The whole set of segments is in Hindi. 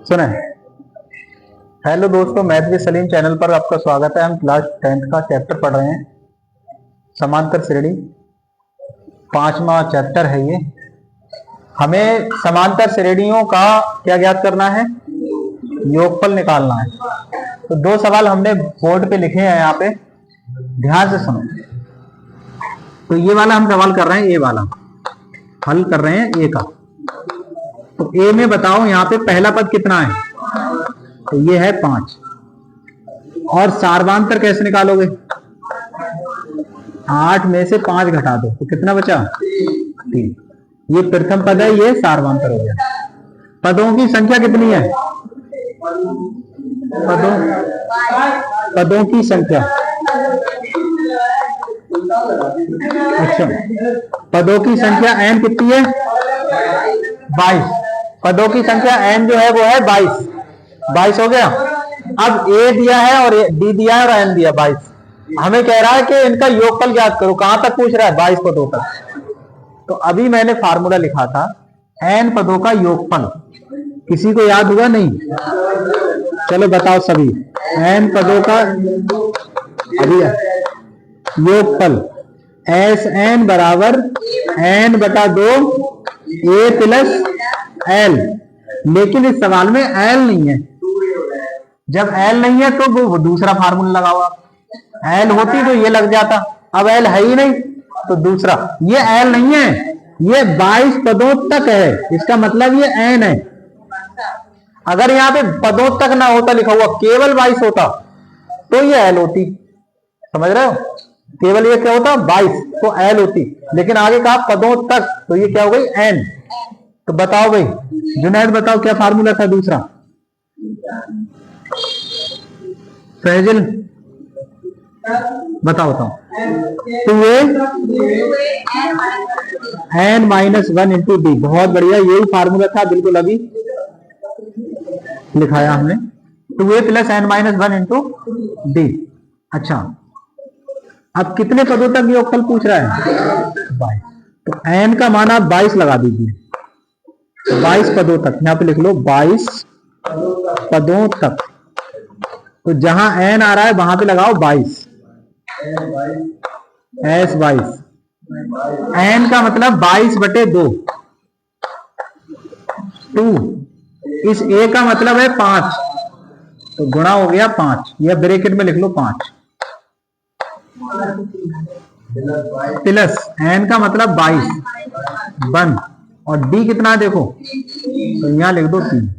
सुने। हेलो दोस्तों, मैथ विद सलीम चैनल पर आपका स्वागत है। हम क्लास 10th का चैप्टर पढ़ रहे हैं, समांतर श्रेणी। 5वां चैप्टर है ये। हमें समांतर श्रेणियों का क्या ज्ञात करना है? योगफल निकालना है। तो दो सवाल हमने बोर्ड पे लिखे हैं, यहाँ पे ध्यान से सुनो। तो ये वाला हम सवाल कर रहे हैं, ए वाला हल कर रहे हैं, ए का। तो ए में बताओ यहाँ पे पहला पद कितना है? तो ये है 5। और सार्वांतर कैसे निकालोगे? 8 में से 5 घटा दो तो कितना बचा? 3। ये प्रथम पद है, ये सार्वांतर हो गया। पदों की संख्या कितनी है? पदों की संख्या, अच्छा, पदों की संख्या n कितनी है? 22। पदों की संख्या n जो है वो है 22 हो गया। अब a दिया है और d दिया है और n दिया 22। हमें कह रहा है कि इनका योगफल ज्ञात करो। कहां तक पूछ रहा है? 22 पदों तक। तो अभी मैंने फार्मूला लिखा था n पदों का योगफल। किसी को याद हुआ? नहीं? चलो बताओ सभी। n पदों का अभी योगफल Sn बराबर n बटा 2 a प्लस l। लेकिन इस सवाल में l नहीं है। जब l नहीं है तो वो दूसरा फार्मूला लगाओ आप। l होती तो ये लग जाता, अब l है ही नहीं तो दूसरा। ये l नहीं है, ये 22 पदों तक है। इसका मतलब ये n है। अगर यहाँ पे पदों तक ना होता लिखा हुआ, केवल 22 होता तो ये l होती। समझ रहे हो? केवल ये क्या होता? 22 तो l होती। लेकिन आगे कहा पदों तक, तो ये क्या हो गई? n। तो बताओ भाई, जुनैद बताओ क्या फार्मूला था दूसरा? फैजल बताओ। 2a n minus 1 into D. बहुत बढ़िया, यही फार्मूला था, बिल्कुल अभी लिखाया हमने। 2a plus n minus 1 into D. अच्छा, अब कितने पदों तक योगफल पूछ रहा है? 22। तो n का मान आप 22 लगा दीजिए। 22 पदों तक, यहां पे लिख लो 22 पदों तक। तो जहां n आ रहा है वहां पे लगाओ 22। S22 n का मतलब 22 बटे 2। 2 इस a का मतलब है 5, तो गुणा हो गया 5, या ब्रैकेट में लिख लो 5 प्लस n का मतलब 22 1, और d कितना देखो तो यहां लिख दो 3।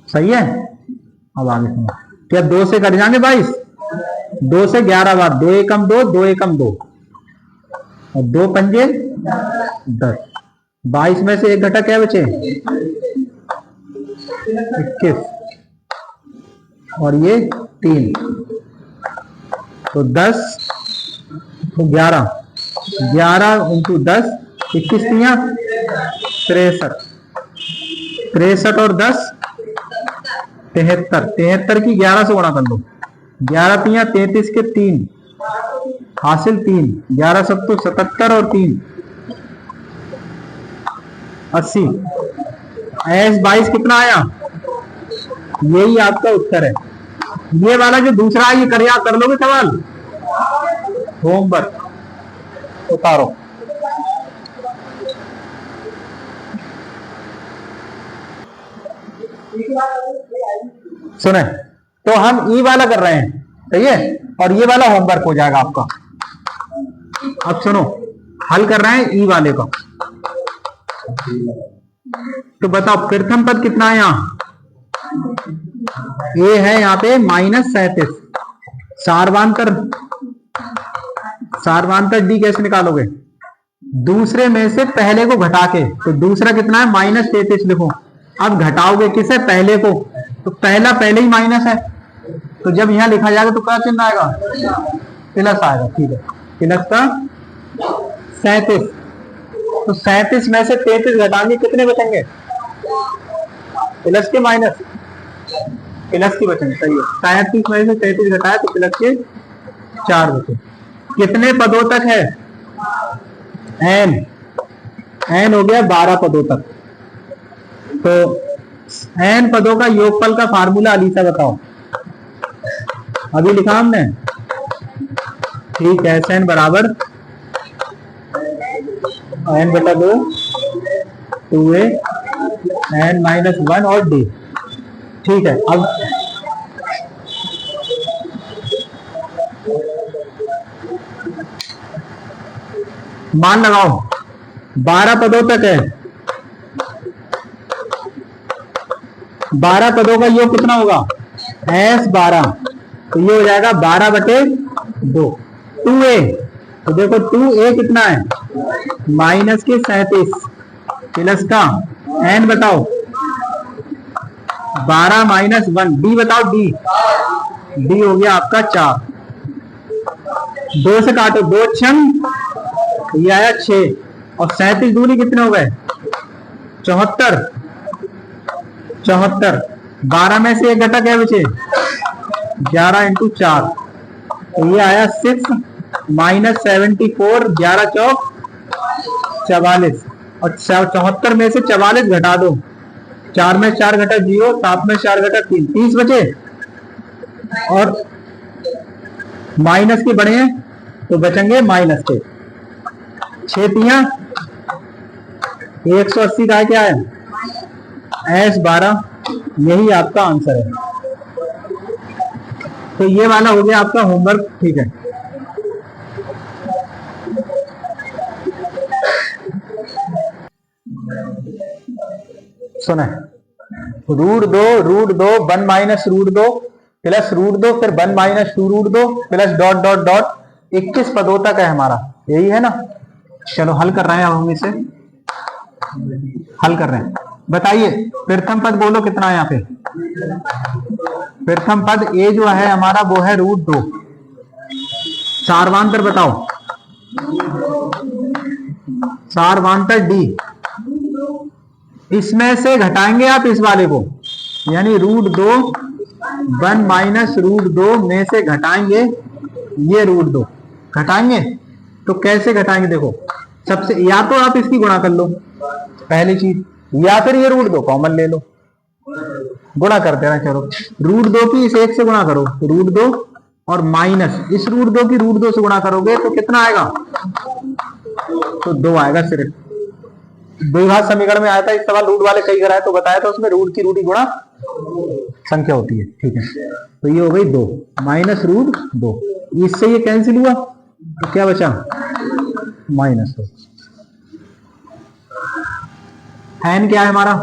सही है? अब आगे सुनो। क्या 2 से कट जाएंगे 22? 2 से 11 बार, 2 एकम 2, 2 एकम 2 और 2 पंजे 10। 22 में से एक घटा क्या बचे? 21 और ये 3, तो 10 तो 11 इंटू 10, 21 तिया 63 और 10 73 की 11 से गुणा कर लो। 11 तिया 33 के 3 हासिल 3, 11 सत्तू 77 और 3 80। S22 कितना आया? यही आपका उत्तर है। ये वाला जो दूसरा है ये कर लोगे सवाल? होमवर्क उतारो। सुने, तो हम ई वाला कर रहे हैं, सही है? और ये वाला होमवर्क हो जाएगा आपका। अब सुनो, हल कर रहे हैं ई वाले का। तो बताओ प्रथम पद कितना है? यहाँ ए है, यहाँ पे -37। सार्वांतर डी कैसे निकालोगे? दूसरे में से पहले को घटा के। तो दूसरा कितना है? -33 लिखो। अब घटाओगे किसे? पहले को। तो पहला पहले ही माइनस है, तो जब यहां लिखा जाएगा तो क्या चिन्ह आएगा? प्लस आएगा। ठीक है, प्लस का 37। तो 37 में से 33 घटाएंगे, कितने बचेंगे? प्लस के माइनस? प्लस की बचेंगे। सही है, 37 में से 33 घटाए तो प्लस के 4 बचे। कितने पदों तक है? n हो गया 12 पदों तक। तो n पदों का योगफल का फार्मूला अलीसा बताओ। अभी लिखा हमने, ठीक है। SN बराबर n बटा 2 2a n माइनस 1 और d। ठीक है, अब मान लगाओ 12 पदों तक है। 12 पदों का योग कितना होगा? S 12, तो ये हो जाएगा 12 बटे 2 2a। तो देखो 2a कितना है? माइनस के 37 प्लस का n बताओ 12 माइनस 1 d बताओ d हो गया आपका 4। 2 से काटो, 2 छंग, ये आया 6 और 37 दूनी कितने हो गए? 74। 12 में से एक घटक है बचे 11 इंटू 4, तो ये आया 6 माइनस 74, 11 चौक 44 और 74 में से 44 घटा दो, 4 में 4 घटा 0, 7 में 4 घटा 3, 30 बचे और माइनस के बड़े हैं तो बचेंगे माइनस के 6 तियां 180 का क्या है? S 12, यही आपका आंसर है। तो ये वाला हो गया आपका होमवर्क। ठीक है, सुने, √2 1 माइनस √2 प्लस √2 फिर 1 minus 2√2 plus dot dot dot 21 पदों तक है हमारा, यही है ना। चलो हल कर रहे हैं, अब हम इसे हल कर रहे हैं। बताइए प्रथम पद बोलो कितना है यहाँ पे? प्रथम पद a जो है हमारा वो है √2। सारवांतर बताओ, सारवांतर d। इसमें से घटाएंगे आप इस वाले को, यानी √2 1 माइनस √2 में से घटाएंगे ये √2 घटाएंगे। तो कैसे घटाएंगे? देखो, सबसे या तो आप इसकी गुणा कर लो पहली चीज, या फिर ये √2 कॉमन ले लो, गुणा करते रहना। चलो √2 की इस एक से गुणा करो, √2 और माइनस इस √2 की √2 से गुणा करोगे तो कितना आएगा? तो 2 आएगा सिर्फ। द्विघात समीकरण में आया था, इस सवाल रूट वाले कई कराए तो बताया था उसमें रूट की रूट ही गुणा संख्या होती है। ठीक है, तो ये हो गई 2 माइनस √2, इससे ये कैंसिल हुआ तो क्या बचा? -2। n क्या है हमारा?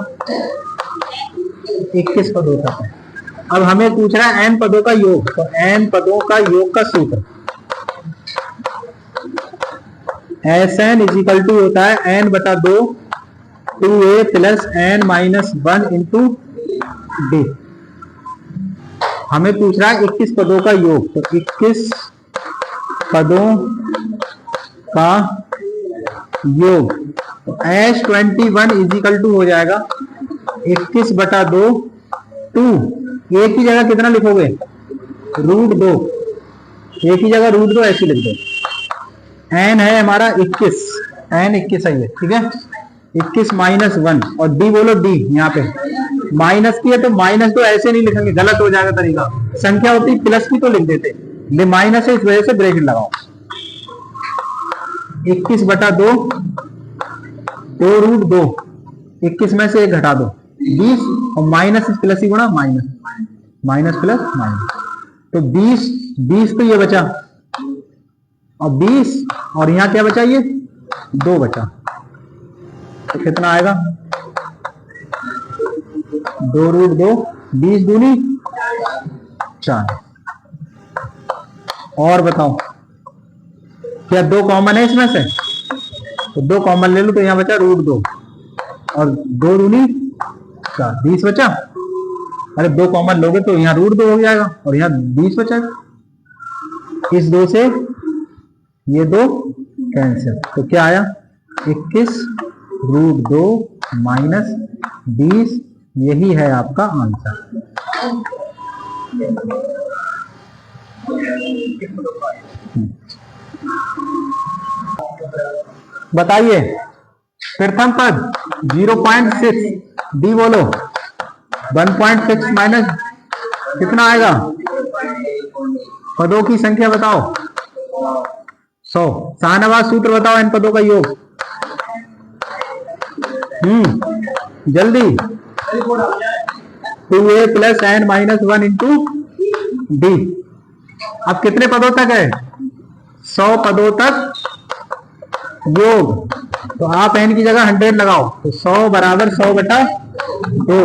21 पदों तक है। अब हमें पूछ रहा है n पदों का योग, तो n पदों का योग का सूत्र SN इजिकल टू होता है n बटा 2 2a plus n minus 1 into d। हमें पूछ रहा है 21 पदों का योग, तो 21 पदों का योग तो S21 इजिकल टू हो जाएगा 21 बटा 2 2 एक ही जगह कितना लिखोगे? √2, एक ही जगह √2 ऐसे लिख दो। n है हमारा 21, n 21 है ये, ठीक है। 21 माइनस 1 और d बोलो d, यहाँ पे माइनस की है तो माइनस तो ऐसे नहीं लिखेंगे, गलत हो जाएगा तरीका। संख्या होती प्लस की तो लिख देते, ये माइनस है इस वजह से ब्रैकेट लगाओ। 21 बटा 2 √2, 21 में से एक घटा दो 20 और माइनस प्लस ही गुणा माइनस, माइनस प्लस माइनस, तो 20 तो ये बचा और 20 और यहां क्या बचा? ये 2 बचा, तो कितना आएगा? 2√2 20 दूनी 4। और बताओ क्या 2 कॉमन है इसमें से? तो 2 कॉमन ले लो, तो यहां बचा √2 और 2 दूनी 4, 20 बचा। अरे 2 कॉमन लोगे तो यहाँ √2 हो जाएगा और यहाँ 20 बचेगा। इस 2 से ये 2 कैंसिल, तो क्या आया? 21 √2 माइनस 20, यही है आपका आंसर। बताइए प्रथम पद 0.6 डी बोलो। 1.6 माइनस कितना आएगा? पदों की संख्या बताओ। 100। शाहनवाज सूत्र बताओ इन पदों का योग। जल्दी। 2a plus n minus 1 into D. अब कितने पदों तक है? 100 पदों तक योग। तो आप n की जगह 100 लगाओ, तो 100 बराबर 100 बटा 2।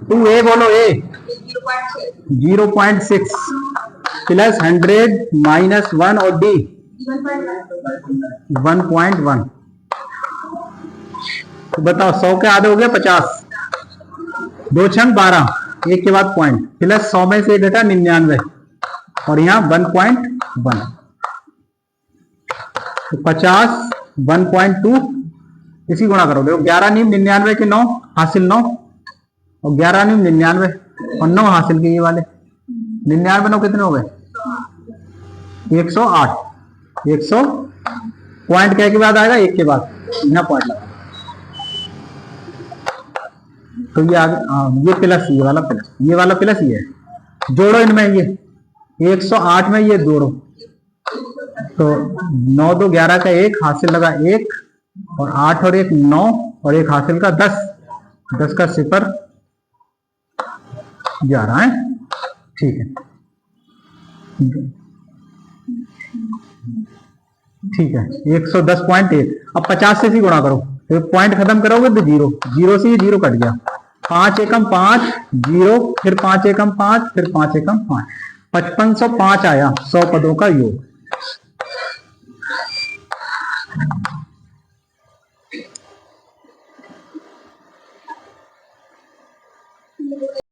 2a बोलो। a 0.6 प्लस 100 माइनस 1 और d 1.1। तो बताओ 100 के आधे हो गए 50, 2 छंग 12, एक के बाद पॉइंट, प्लस 100 में से घटा 99 और यहाँ 1.1। तो 50 1.2 इसी गुणा करो। देखो 11 नीम 99 के 9 हासिल 9 और 11 नीम 99 और 9 हासिल के ये वाले 99 9 कितने हो गए? 108। 100 पॉइंट क्या के बाद आएगा? एक के बाद, यहाँ पॉइंट लगा। तो ये आगे ये प्लस, ये वाला प्लस, ये वाला प्लस, ये है। जोड़ो इनमें, ये 108 में ये जोड़ो, तो 9 2 11 का 1 हासिल लगा 1 और 8 और 1 9 और 1 हासिल का 10, 10 का 0 11 है। ठीक है, ठीक है। 110.1। अब 50 से गुणा करो, तो पॉइंट खत्म करोगे तो 0, 0 से 0 कट गया। 5 एकम 5 0, फिर 5 एकम 5, फिर 5 एकम 5, 5505 आया 100 पदों का योग।